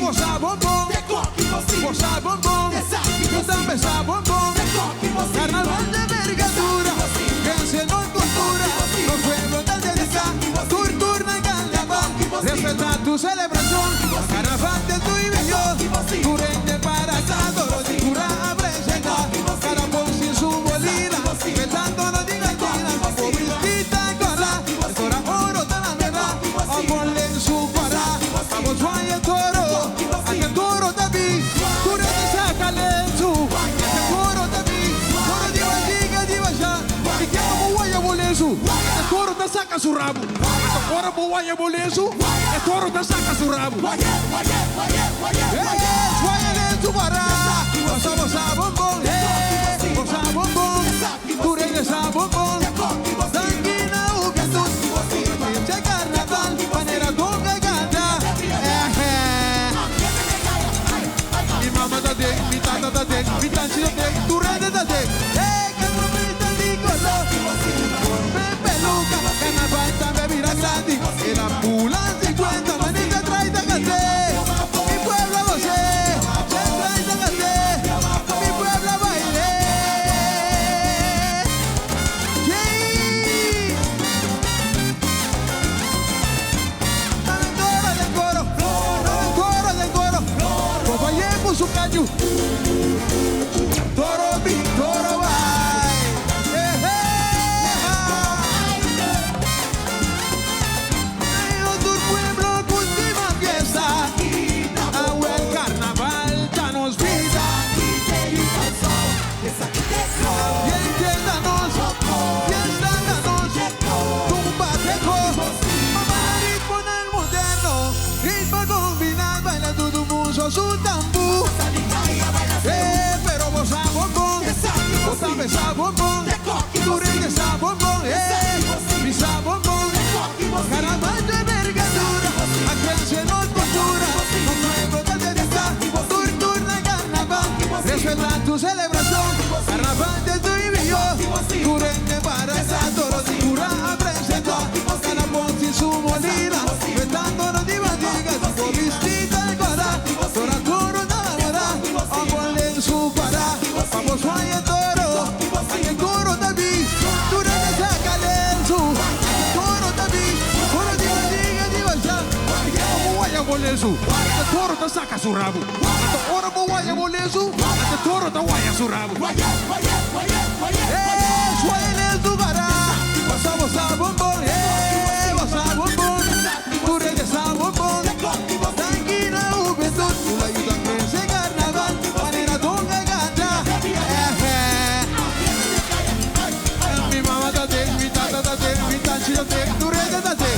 Você bombom, você bombom, eu também sou bombom. Carnaval de envergadura, vencedor cultura, no pueblo del dedicar, cultura en carnaval, respetar tu celebración, carnaval de tu y yo, tu rente para cada cura a presentar, cada voz sin su bolina, respetando la divertida, por visita y cola, el cora oro de la verdad, a ponle en su para, vamos vaya el toro, a que el toro te vi, tu rente saca lenzo, a que el toro te vi, toro diva ya, y que como guaya bolezo, el toro te saca su rabo, agora boia bolezo, el toro te saca su rabo. Guaya lenzo para, vamos a bombón, vamos a bombón, tu rente sa bombón, sanguina juventud, pinche carnaval, manera conga y canta. Mi mamá da de, mi tata da de, mi tanchi da de, tu rente da de. Que no me está di color, me peluca, carnaval también mira gratis, y la pula 50, manita trae da café, mi pueblo gocé, se trae da café, mi pueblo baile. Del coro, compañero con su caño. Toro mi, toro vai. Tu pueblo cultiva fiesta. Agua el carnaval ya nos vida. Y entiéndanos, fiéstanos, tumba teco. Mamá ritmo en el moderno, ritmo combinado, baila todo mundo su tambú. Pero vos a bombón, vos también a bombón, tu rey a bombón, mi sa bombón, carnaval de envergadura, acreencia no cultura, no pueblo de dedicar, turna y carnaval, respetar tu celebración, carnaval de tu y yo, tu rey para esa toro de cura a presentar, cada voz sin su molina, respetando los divadigas, por visita y para, toda toro nada verdad, ponle en su para, vamos vaya toro, a que toro te vi, tu rey saca lenzo, a que toro te vi, toro diva ya, como vaya bolezo, a que toro te saca su rabo, ahora vaya bolezo, a que toro te vaya su rabo. Suele en tu para, pasamos a bombón, vas a bombón, tu rey a bombón, tranquila juventud, tú la ayudas a crecer carnaval, manera tonga y gata. Mi mamá da de, mi tata da de, mi tanchi da de, tu rey da de.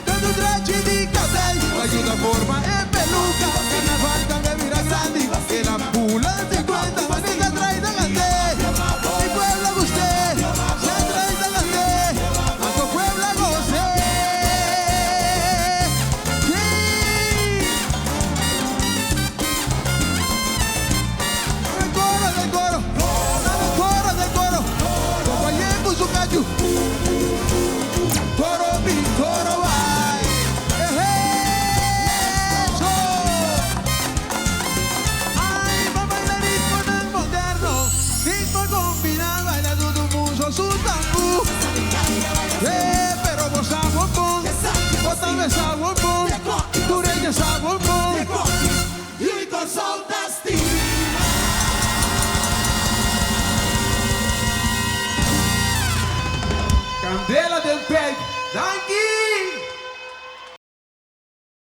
Tanto traje di cabello, la ayuda forma en peluca, carnaval también mira grande, que la pula 50, manita trae da gante. Mi pueblo usted, se trae da gante, a tu pueblo goce. Del coro, compañero con su caño. Toro mi, toro vai. Eso. Ay, va a bailar ritmo en el moderno, ritmo combinado, baila todo mundo su tambú. Pero vos a bombón, vos también a bombón, tu rey a bombón. Y con soldaste. Candela del Peg, Danqui!